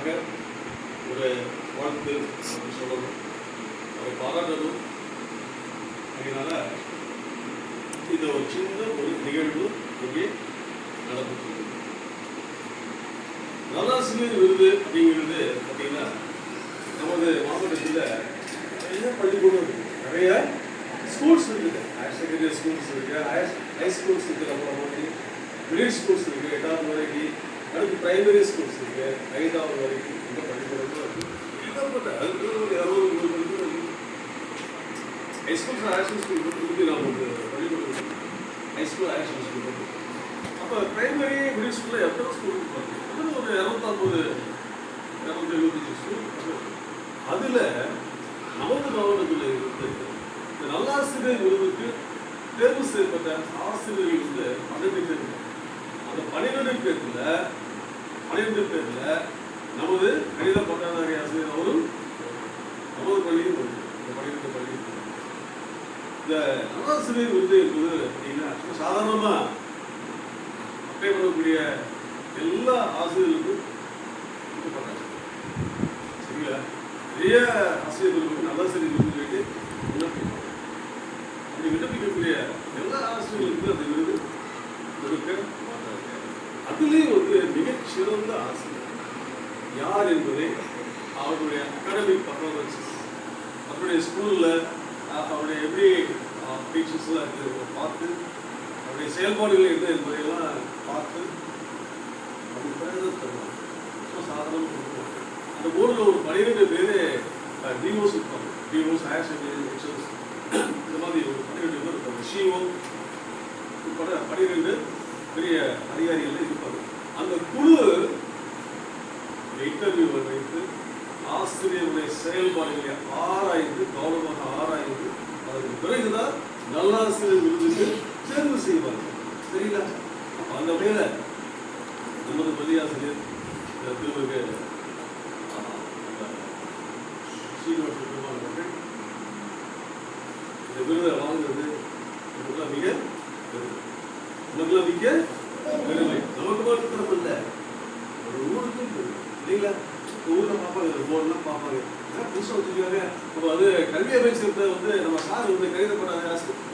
சார்பாக ஒரு வாழ்த்து சொல்லணும், அவரை பாராட்டணும். அதனால இந்த ஒரு சின்ன ஒரு நிகழ்வு இங்கே நடந்துட்டு நல்லாசிரியர் விருது அப்படிங்கிறது பார்த்தீங்கன்னா நமது மாவட்டத்தில் நிறைய பள்ளிக்கூடம் இருக்குது, நிறைய ஸ்கூல்ஸ் இருக்குது. ஹையர் செகண்டரி ஸ்கூல்ஸ் இருக்குது, ஹை ஸ்கூல்ஸ் இருக்குது, நம்ம மாதிரி மிடில் ஸ்கூல்ஸ் இருக்குது, 8வது வரைக்கும். அடுத்து பிரைமரி ஸ்கூல்ஸ் இருக்குது, 5வது வரைக்கும். இந்த பள்ளிக்கூடங்களும் இருக்குது. அதுக்கு ஒரு 60 பள்ளிக்கூடம் ஹை ஸ்கூல்ஸ் ஹையர் ஸ்கூல் கொடுத்து நம்ம ஒரு பள்ளிக்கூடம் ஹை ஸ்கூல் ஹையர் ஸ்கூல். அப்போ பிரைமரி மிடில் ஸ்கூலில் எத்தனை ஸ்கூல் இருக்குது? அதில் ஒரு 275 ஸ்கூல். அதில் நமது மாவட்டத்தில் இருந்து இந்த நல்லாசிரியர் விருதுக்கு தேர்வு செய்யப்பட்ட ஆசிரியர்கள் வந்து 12 பேர். அந்த 12 பேரில் நமது கணித பட்டதாரி ஆசிரியர் அவரும் நமது பள்ளியும் உண்டு. இந்த 12 பள்ளி இந்த நல்லாசிரியர் விருது என்பது அப்படின்னா சாதாரணமாக அப்ளை பண்ணக்கூடிய எல்லா ஆசிரியர்களுக்கும் சரிங்களா? நிறைய ஆசிரியர்களுக்கு நல்லாசிரியர் விருது கேட்டு விண்ணப்பிப்பாங்க. அப்படி விண்ணப்பிக்கக்கூடிய எல்லா ஆசிரியர்களுக்கும் அந்த விருது கொடுக்க மாட்டாங்க. அதுலேயும் வந்து மிகச்சிறந்த ஆசிரியர் யார் என்பதை அவருடைய அகாடமிக் பர்ஃபார்மன்ஸஸ், அவருடைய ஸ்கூலில் அவருடைய எப்படி டீச்சர்ஸ்லாம் பார்த்து அவருடைய செயல்பாடுகள் என்ன என்பதையெல்லாம் பார்த்து அவங்க பேர் தருவாங்க. சாதாரண அந்த போர்டில் ஒரு 12 பேர் டிஓஸ் இருப்பாங்க. டிஓஸ் ஹையர் செகண்டரி லெக்சர்ஸ் இந்த மாதிரி ஒரு 12 பேர் இருப்பாங்க. சிஓ உட்பட 12 பெரிய அதிகாரிகள் இருப்பாங்க. அந்த குழு இன்டர்வியூவை வைத்து ஆசிரியருடைய செயல்பாடுகளை ஆராய்ந்து கவனமாக ஆராய்ந்து அதற்கு பிறகுதான் நல்லாசிரியர் விருதுக்கு தேர்வு செய்வாங்க. சரிங்களா? அந்த வகையில் நமது பள்ளி ஆசிரியர் திருமிகு சீனிவாச பெருமாள் அவர்கள் இந்த விருதை வாங்குறது நமக்குலாம் மிக பெருமை. நமக்கு மட்டும் இல்லை, ஒரு ஊருக்கும் பெருமை இல்லைங்களா? ஊரில் பார்ப்பாங்க, போர்டெலாம் பார்ப்பாங்க, புதுசாக வச்சுருக்காங்க. நம்ம அது கல்வி அமைச்சர்கிட்ட வந்து நம்ம சார் வந்து கருதப்படாத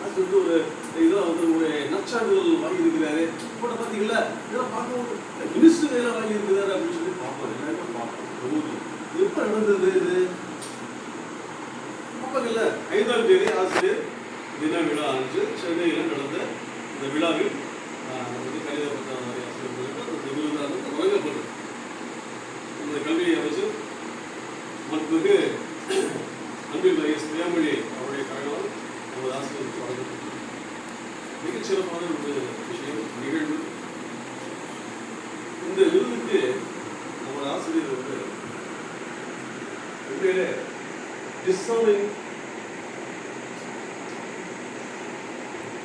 அது வந்து ஒரு இதெல்லாம் வந்து ஒரு நற்சான்றிதழ் வாங்கியிருக்கிறாரு. இப்போ பார்த்தீங்களா இதெல்லாம் பார்க்கவும் மினிஸ்டர் இதெல்லாம் வாங்கியிருக்கிறாரு அப்படின்னு சொல்லி பார்ப்பாங்க. எல்லாருமே பார்ப்பாங்க. ஊரில் எப்போ நடந்தது இது பார்ப்பாங்க இல்லை? 5ஆம் தேதி ஆசிரியர் தின விழா அன்று சென்னையில் நடந்த இந்த விழாவில் வந்து கணித பட்டதாரி ஆசிரியர்களுக்கு அந்த விருதானது வழங்கப்பட்டது. இந்த கல்வி அமைச்சர் மற்றது அன்பில் ஐஎஸ் பிரியாமொழி அவருடைய கழகம் நமது ஆசிரியருக்கு வழங்கப்பட்டது. மிகச்சிறப்பான ஒரு விஷயம் நிகழ்வு. இந்த விருதுக்கு நமது ஆசிரியர் வந்து உண்மையிலே டிசர்விங்,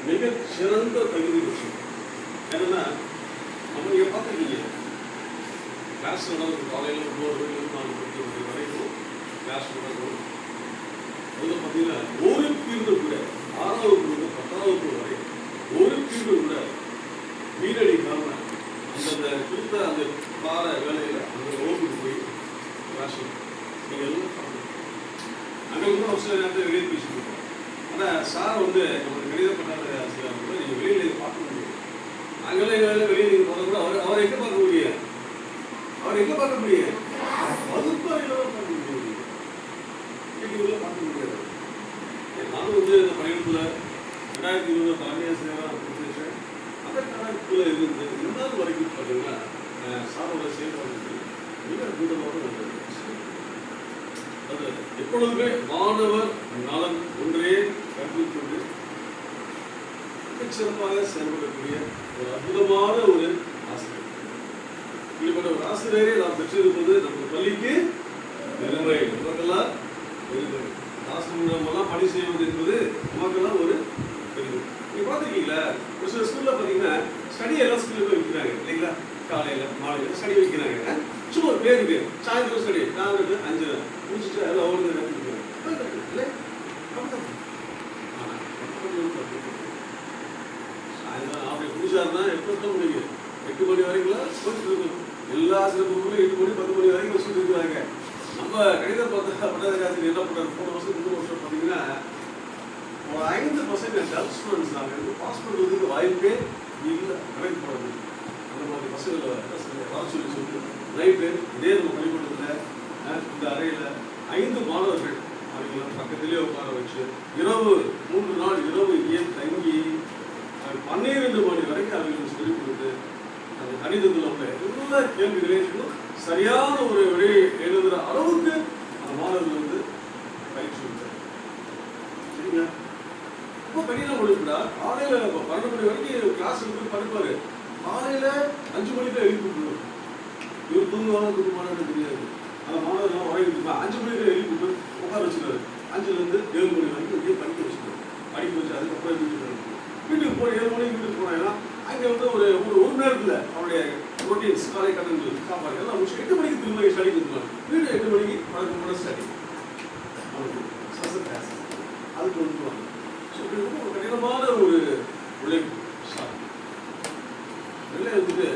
மிக சிறந்த தகுதி விஷயம். ஏன்னா நம்ம இங்கே பார்த்துருக்கீங்க, கிளாஸ் நடக்கும் காலையில் 9 மணிலேருந்து 4 மணி வரைக்கும் கிளாஸ் நடக்கும். அதில் பார்த்தீங்கன்னா ஒரு பீரியடு கூட 6வது பீரியடு 10வது பீரியடு வரை ஒரு பீரியடு கூட வீடடிக்காம அந்தந்த குறித்த அந்த வார வேலையில் அந்த வகுப்புக்கு போய் கிளாஸ் நீங்கள் எல்லாம் பார்க்கணும். அங்கே வந்து ஒரு சில நேரத்தில் வெளியே பேசிட்டு ஆனால் சார் வந்து நம்மளுக்கு கணிதப்பட்ட ஆசிரியர் கூட நீங்கள் வெளியில் இதை பார்க்க முடியும். நாங்களாம் எங்கள் வெளியே நீங்கள் போனால் கூட அவரை எங்கே பார்க்க முடியும்? அவரை எங்கே பார்க்க முடியும்? வகுப்பறையில் தான் பார்க்க முடியும். வீட்டுக்குள்ளே பார்க்க முடியாது. நானும் வந்து இந்த பணியிடத்தில் 2020 தலைமை ஆசிரியராக கொடுத்துருச்சேன். அந்த காலத்தில் இருந்து இருந்தாலும் வரைக்கும் பார்த்தீங்கன்னா சாரோட செயல்பாடு மிக அற்புதமாக வந்தது. அது எப்பொழுதுமே மாணவர் நலன் ஒன்றே கருத்தில் கொண்டு மிகச்சிறப்பாக செயல்படக்கூடிய ஒரு அற்புதமான ஒரு ஆசிரியர். இப்படிப்பட்ட ஒரு ஆசிரியரை நாம் பெற்றிருப்பது நம்ம பள்ளிக்கு பெருமை, நமக்கெல்லாம் பெருமை. ஆசிரியர்களெல்லாம் பணி செய்வது என்பது நமக்கெல்லாம் ஒரு பெருமை. நீங்கள் பார்த்துருக்கீங்களா, ஒரு சில ஸ்கூலில் பார்த்தீங்கன்னா ஸ்டடி எல்லா ஸ்கூல்லையும் வைக்கிறாங்க இல்லைங்களா? காலையில் மாலையில் ஸ்டடி வைக்கிறாங்க. சும்மா ஒரு பேருக்கு சாயந்தரம் ஸ்டடி 4-5 முடிச்சுட்டு அதில் அவ்வளோ இல்லை. சாயந்தரம் அப்படி முடிச்சாருன்னா எப்போ தான் முடியும்? 8 மணி வரைக்கும் போயிட்டு இருக்கணும். எல்லா ஆசிரியர்களும் 8 மணி 10 மணி வரைக்கும் வச்சுட்டு இருக்கிறாங்க. நம்ம கணித பட்டதாரி என்ன பண்ணுறாரு போன வருஷம் 3 வருஷம் பார்த்தீங்கன்னா ஒரு 5% டல் ஸ்டூடெண்ட்ஸ் நாங்கள் வந்து பாஸ் பண்ணுறதுக்கு வாய்ப்பே இல்லை. கணக்கு போடுறது அந்த மாதிரி பசங்களை வர சொல்லி நைட்டு இதே நம்ம பள்ளிக்கூடத்தில் இந்த அறையில் 5 மாணவர்கள் அவங்கள பக்கத்திலே உட்கார வச்சு இரவு 3 நாள் இரவு தங்கி 12 மணி வரைக்கும் அவங்களுக்கு சொல்லிக் கொடுத்து அந்த கணிதத்தில் உள்ள எல்லா கேள்விகளையும் சரியான ஒரு விடையை எழுதுகிற அளவுக்கு அந்த மாணவர்கள் வந்து பயிற்சி கொடுத்தார். சரிங்களா? ரொம்ப கடினம் கொடுக்குறா. காலையில் 12 மணி வரைக்கும் கிளாஸ் எடுத்து படிப்பாரு. காலையில் 5 மணிக்கு எழுப்பி விட்டுருவோம். இவர் தூங்குவாங்க தூங்குவானு தெரியாது. அந்த மாணவர்கள் வாங்கிட்டு 5 மணிக்கு எழுப்பி விட்டு உட்கார வச்சுருவாரு. 5லேருந்து 7 மணி வரைக்கும் இங்கே படிக்க வச்சுருவாரு. படிக்க வச்சு அதுக்கப்புறம் வீட்டுக்கு போய் 7 மணிக்கு வீட்டுக்கு போனாங்கன்னா அங்கே வந்து ஒரு ஒரு நேரத்தில் அவருடைய ப்ரோட்டீன்ஸ் காலை கடன்கள் சாப்பாடு எல்லாம் முடிச்சு 8 மணிக்கு திரும்ப ஸ்டடி கொடுத்துருவாங்க. வீடு 8 மணிக்கு வழக்கம் கூட ஸ்டடி அதுக்கு வந்துடுவாங்க. ஸோ இப்படி ரொம்ப ஒரு கடினமான ஒரு உழைப்பு ஸ்டார்ட். வெளியே வந்துட்டு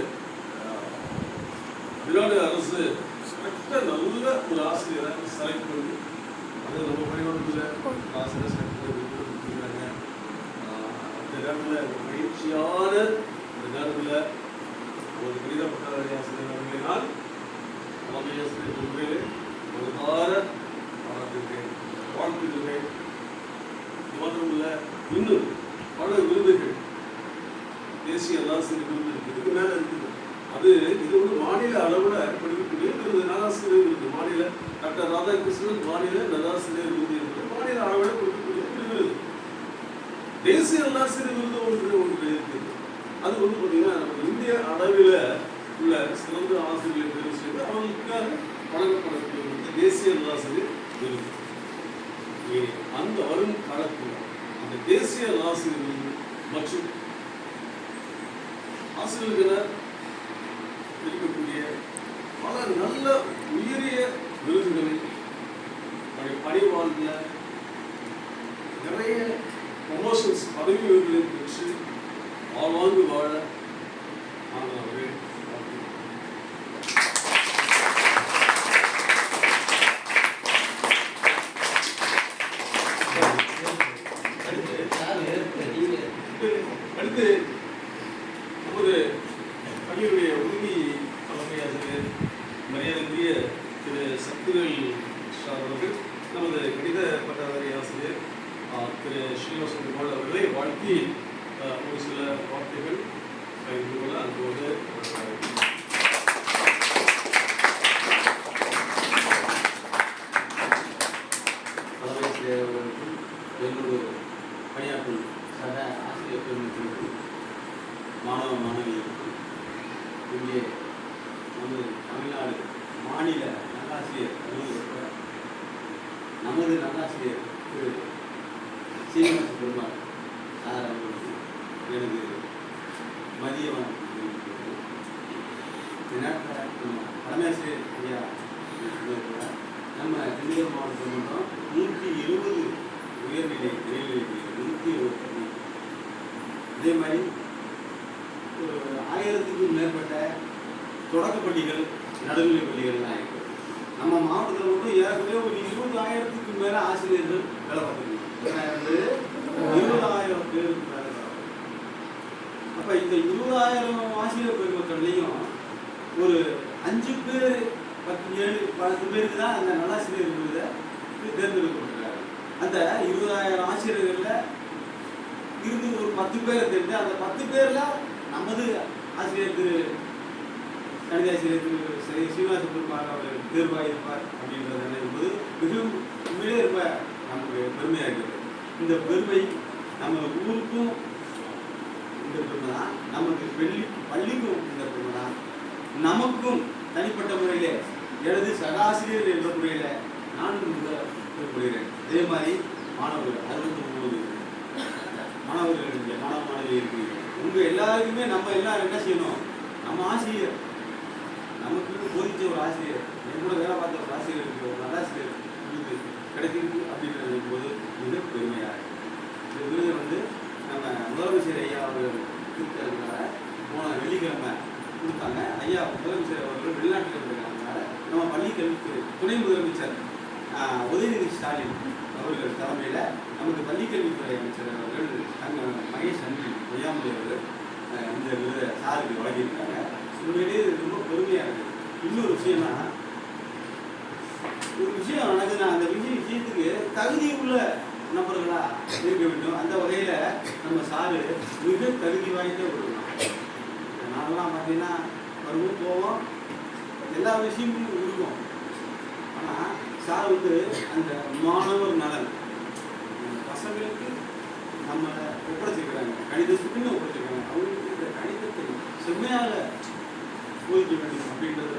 தமிழ்நாடு அரசு நல்ல ஒரு ஆசிரியரை செலக்ட் பண்ணி அது நம்ம பணியாளர்கள் ஆசிரியர் செலக்ட் பண்ணி கொடுத்துருக்காங்க. அந்த நேரத்தில் பயிற்சியான இந்த நேரத்தில் ஒரு கணித பட்டதாரி ஆசிரியர் அவர்களினால் தலைமை ஆசிரியர் முறையில் ஒரு வார பாராட்டுகிறேன், வாழ்த்துகிறேன். இது மாத்திரமில்ல, இன்னும் பல விருதுகள் தேசிய நல்லாசிரியர் விருது இருக்குது, இதுக்கு மேலே இருக்குது. அது இது வந்து மாநில அளவில் படிக்கக்கூடிய விருது, நல்லாசிரியர் விருது. மாநில டாக்டர் ராதாகிருஷ்ணன் மாநில நல்லாசிரியர் விருது இருக்குது, மாநில அளவில் கொடுக்கக்கூடிய விருது. தேசிய நல்லாசிரியர் விருது ஒன்று இருக்குது. அது வந்து பார்த்தீங்கன்னா நம்ம இந்திய அளவில் உள்ள சிறந்த ஆசிரியர்களை தெரிவு செய்து அவங்களுக்காக வழங்கப்படக்கூடிய தேசிய நல்லாசிரியர் விருது. அந்த வரும் காலத்தில் அந்த தேசிய நல்லாசிரியர் விருது மற்றும் ஆசிரியர்கள இருக்கக்கூடிய பல நல்ல உயரிய விருதுகளை பணிவாழ்ந்த நிறைய ப்ரொமோஷன்ஸ் பதவி உயர்வுகளை பெற்று வாழ்வாங்கு வாழ நான் அவர்கள் அடுத்து நமது பள்ளியுடைய உதவி தலைமை ஆசிரியர் மரியாதைக்குரிய திரு சக்திவேல் அவர்கள் நமது கணித பட்டதாரி ஆசிரியர் திரு ஸ்ரீனிவாசன் குமார் அவர்களை வாழ்த்தி ஒரு சில வார்த்தைகள் பகிர்ந்து கொள்ள அன்போடு தலைமை ஆசிரியர் அவர்களுக்கும் என்னோட பணியாற்றும் சக ஆசிரியர் பெருமக்களுக்கும் மாணவ மாணவியருக்கும் இங்கே நமது தமிழ்நாடு மாநில நல்லாசிரியர் நமது நல்லாசிரியர் திரு சீனிவாச பெருமாள் சார் அவர்களுக்கு எனது மதிய வணக்கம். தலைமையாசிரியர் ஐயா நம்ம திண்டுக்கல் மாவட்டத்தில் மட்டும் 120 உயர்நிலை மேல்நிலை 120. இதே மாதிரி ஒரு 1000க்கும் மேற்பட்ட தொடக்க பள்ளிகள் நடுநிலை பள்ளிகள்லாம் இருக்குது. நம்ம மாவட்டத்தில் மட்டும் ஏற்கனவே ஒரு 20,000க்கும் மேலே ஆசிரியர்கள் வேலை பார்த்துருக்காங்க. 20,000 பேருக்கு மேலே. அப்போ இந்த 20,000 ஆசிரியர் பெருமக்கள்லையும் ஒரு 5 பேர் 10 பேருக்கு தான் அந்த நல்லாசிரியர் விருதை தேர்ந்தெடுக்கப்பட்டிருக்காங்க. அந்த 20,000 ஆசிரியர்களில் இருந்து ஒரு 10 பேரை தெரிஞ்சு அந்த 10 பேரில் நமது ஆசிரியர் திரு கணித ஆசிரியர் திரு சீனிவாச பெருமாள் அவர் தேர்வாக இருப்பார் அப்படின்றத நினைக்கும்போது மிகவும் உண்மையிலே ரொம்ப நமக்கு பெருமையாக இருக்குது. இந்த பெருமை நம்ம ஊருக்கும் இந்த பெருமை தான், நமக்கு பள்ளிக்கும் இந்த பெருமை தான், நமக்கும் தனிப்பட்ட முறையில் எனது சகாசிரியர் என்ற முறையில் நான் குறிப்பிடுகிறேன். அதே மாதிரி மாணவர்கள் 69 மாணவர்கள் மாணவ மாணவி இருக்கிறீங்க. உங்கள் எல்லாருக்குமே நம்ம எல்லாரும் என்ன செய்யணும், நம்ம ஆசிரியர் நமக்கு போதிச்ச ஒரு ஆசிரியர், என் கூட வேலை பார்த்த ஒரு ஆசிரியருக்கு ஒரு நல்லாசிரியர் விருது கிடைக்கிறது அப்படின்னு நினைக்கும் போது மிக பெருமையாக இந்த விருதை வந்து நம்ம முதலமைச்சர் ஐயா அவர்கள் கொடுத்ததுனால போன வெள்ளிக்கிழமை கொடுத்தாங்க. ஐயா ஐயா முதலமைச்சர் அவர்கள் வெளிநாட்டில் இருக்கிறதுனால நம்ம பள்ளிக்கல்வித்துறை துணை முதலமைச்சர் உதயநிதி ஸ்டாலின் அவர்கள் தலைமையில் நமது பள்ளிக்கல்வித்துறை அமைச்சர் அவர்கள் மகேஷ் அன்பி பொய்யாமொழி அவர்கள் இந்த விருதை சாருக்கு வழங்கியிருக்காங்க. உண்மையிலேயே ரொம்ப பெருமையாக இருக்குது. இன்னொரு விஷயம்னா, ஒரு விஷயம் நடக்குதுன்னா அந்த விஷயத்துக்கு தகுதி உள்ள நபர்களாக இருக்க வேண்டும். அந்த வகையில் நம்ம சாரு மிக தகுதி வாய்ந்த ஒரு நான்லாம் பார்த்தீங்கன்னா வருவோம் போவோம், எல்லா விஷயமும் இருக்கும். ஆனால் சார் அந்த மாணவர் நலன் பசங்களுக்கு நம்ம ஒப்படைச்சிருக்கிறாங்க, கணிதத்துக்குன்னு ஒப்படைச்சிருக்காங்க. அவங்களுக்கு இந்த கணிதத்தை செம்மையாக போதிக்க வேண்டும் அப்படின்றத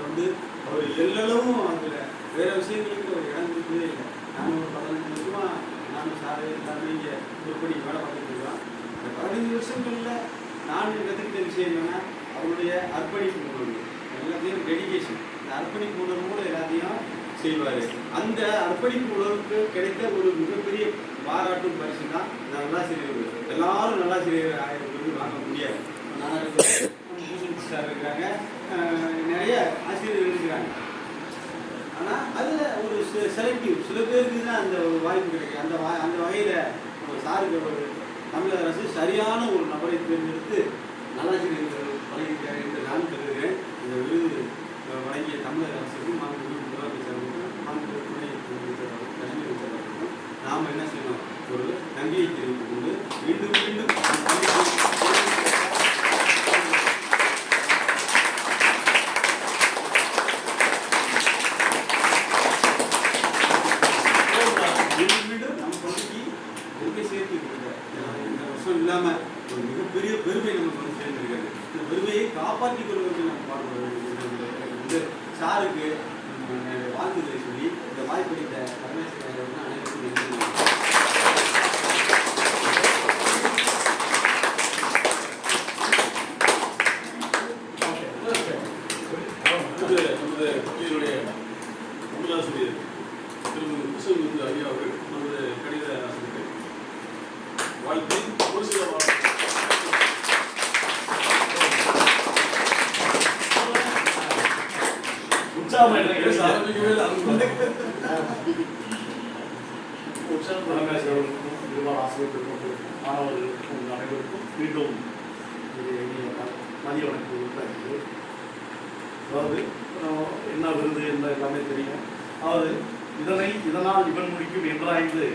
அவர் எல்லளவும் அதில் வேறு விஷயங்களுக்கு ஒரு இடம் கொடுத்ததே இல்லை. நானும் ஒரு 15 வருஷமாக நானும் சார் எல்லாமே இங்கே ஒருபடி வேலை பார்த்துட்டு இருக்கோம். இந்த 15 வருஷங்களில் நான் கற்றுக்கிட்ட விஷயம் என்னென்னா, அவருடைய அர்ப்பணிப்பு உணர்வு, எல்லாத்தையும் டெடிகேஷன், இந்த அர்ப்பணிப்பு உணர்வோடு எல்லாத்தையும் செய்வார். அந்த அர்ப்பணிப்பு உணர்வுக்கு கிடைத்த ஒரு மிகப்பெரிய பாராட்டும் பரிசு தான் நல்லாசிரியர். எல்லாரும் நல்லாசிரியர் ஆயிரம் வாங்க முடியாது. நான் சார் இருக்கிறாங்க, நிறைய ஆசிரியர்கள் இருக்கிறாங்க. ஆனால் அதில் ஒரு செலக்டிவ் சில பேருக்கு தான் அந்த ஒரு வாய்ப்பு கிடைக்கும். அந்த வகையில் நம்ம சாருக்கு ஒரு தமிழக அரசு சரியான ஒரு நபரை தேர்ந்தெடுத்து நல்லாசிரியர்கள் வழங்கியிருக்காங்க என்று நான் கருதுகிறேன். இந்த விருது வழங்கிய தமிழக அரசுக்கும் மாநில முதலமைச்சர்களுக்கும் மாநில துணை முதலமைச்சர்களுக்கும் கல்வி அமைச்சர்களுக்கும் நாம் என்ன செய்யணும், ஒரு நன்றியை தெரிவித்துக் கொண்டு மீண்டும் மீண்டும் இல்லாமல் ஒரு மிகப்பெரிய பெருமை நமக்கு சேர்ந்திருக்கிறது. இந்த பெருமையை காப்பாற்றிக் கொள்வதற்கு நாம் பாடுபட வேண்டும். சாருக்கு வாழ்த்துக்களை சொல்லி இந்த வாய்ப்பளித்த பரமேஸ்வரன் அனைவருக்கும் நமது பள்ளியினுடைய தமிழாசிரியர் திருமதி கிருஷ்ணமூர்த்தி ஐயா அவர்கள் நமது கணித ஆசிரியர் வாழ்த்து ஒரு சில மாணவர்களுக்கும் அனைவருக்கும் மீண்டும் மதிய வணக்கம். அதாவது என்ன விருது என்ன எல்லாமே தெரியும். அதாவது இதனால் இவன் முடிக்கும் என்றாய்ந்து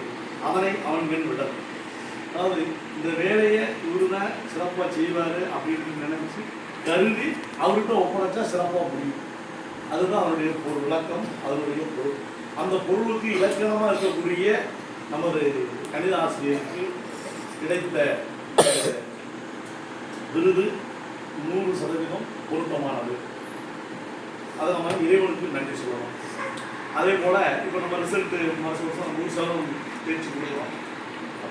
அதனை அவன் மேல் விடல். அதாவது இந்த வேலையை இவருனா சிறப்பாக செய்வார் அப்படின்னு நினைச்சு கருதி அவர்கிட்ட ஒப்படைச்சா சிறப்பாக முடியும். அதுதான் அவருடைய ஒரு விளக்கம், அதனுடைய பொருள். அந்த பொருளுக்கு இலக்கணமாக இருக்கக்கூடிய நமது கணித ஆசிரியருக்கு கிடைத்த விருது 100% பொருத்தமானது. அதை நம்ம இறைவனுக்கு நன்றி சொல்லணும். அதே போல் இப்போ நம்ம ரிசல்ட்டு வருஷம் 100% தேர்ச்சி கொடுக்குறோம்.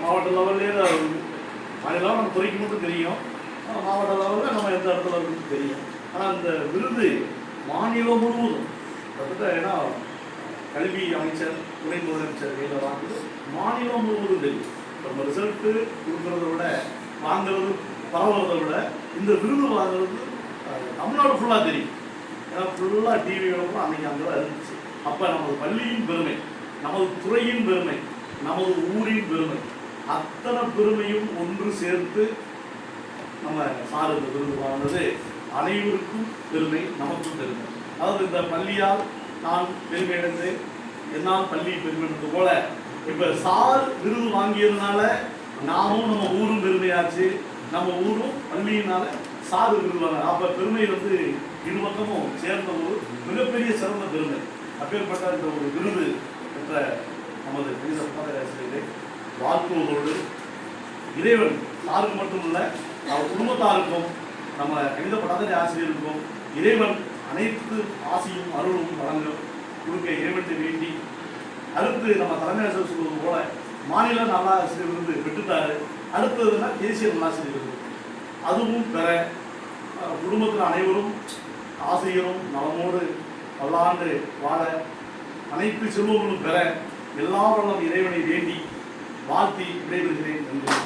மாவட்ட லெவல்லே மாநிலம் நம்ம துறைக்கு மட்டும் தெரியும், மாவட்ட லெவலில் நம்ம எந்த இடத்துல இருக்குன்னு தெரியும். ஆனால் அந்த விருது மாநிலம் முழுவதும் கிட்டத்தட்ட ஏன்னா கல்வி அமைச்சர் துணை முதலமைச்சர் கையில் வாங்குது, மாநிலம் முழுவதும் தெரியும். நம்ம ரிசல்ட்டு கொடுக்குறத விட வாங்குறது பரவுறதை விட இந்த விருது வாங்குறது தமிழ்நாடு ஃபுல்லாக தெரியும். ஏன்னா ஃபுல்லாக டிவிகளும் அன்றைக்கி அங்கே தான் இருந்துச்சு. அப்போ நமது பள்ளியின் பெருமை, நமது துறையின் பெருமை, நமது ஊரின் பெருமை, அத்தனை பெருமையும் ஒன்று சேர்த்து நம்ம சார் இந்த விருது வாங்கினது அனைவருக்கும் பெருமை, நமக்கும் பெருமை. அதாவது இந்த பள்ளியால் நான் பெருமை அடைந்து என்னால் பள்ளி பெருமை அடைந்தது போல இப்போ சார் விருது வாங்கியதுனால நாமும் நம்ம ஊரும் பெருமையாச்சு, நம்ம ஊரும் பள்ளியினால சார் விருது வாங்க. அப்போ பெருமை இருபக்கமும் சேர்ந்த ஒரு மிகப்பெரிய சிறந்த பெருமை. அப்பேற்பட்ட இந்த ஒரு விருது பெற்ற நமது கணித பாடலாசிரியரை வாழ்த்துவதோடு இறைவன் சாருக்கு மட்டுமல்ல அவர் குடும்பத்தாருக்கும் நம்ம கணித பட்டாதாரி ஆசிரியருக்கும் இறைவன் அனைத்து ஆசையும் அருளும் வழங்க கொடுக்க இறைவனை வேண்டி, அடுத்து நம்ம தலைமை ஆசிரியர் சொல்வது போல மாநில நல்லாசிரியர் விருது பெற்றுட்டாரு. அடுத்ததுன்னா தேசிய நல்லாசிரியர் விருது அதுவும் பெற குடும்பத்தில் அனைவரும் ஆசிரியரும் நலமோடு பல்லாண்டு வாழ அனைத்து செல்வங்களும் பெற எல்லா வளம் இறைவனை வேண்டி வாழ்த்தி விடைபெறுகிறேன். நன்றி.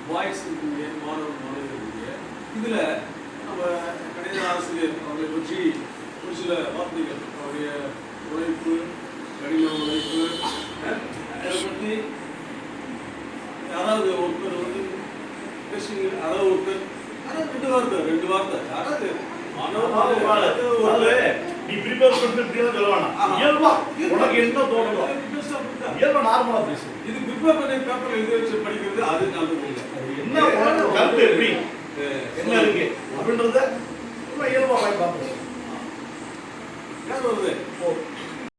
பாய்ஸ் இருக்கீங்க, மாணவர்கள் இருக்கீங்க. இதில் நம்ம கணித ஆசிரியர் அவர்களை பற்றி ஒரு சில வார்த்தைகள், அவருடைய உழைப்பு, கடின உழைப்பு, அதை பற்றி யாராவது ஒருத்தர் வந்து பேசுங்க. அதாவது ஒருத்தர் ரெண்டு வார்த்தை யாராவது நீ ப்ரிப்பேர் பண்ணிட்டு இப்படியெல்லாம் சொல்லுவானா? இயல்பா உனக்கு என்ன தோணுதோ இயல்பா நார்மலா பேசு. இது ப்ரிப்பேர் பண்ணி பேப்பர் எழுதி வச்சு படிக்கிறது அது நல்லது இல்லை. என்ன உனக்கு கருத்து எப்படி என்ன இருக்கு அப்படின்றத இயல்பா போய் பார்ப்போம். யார் வருது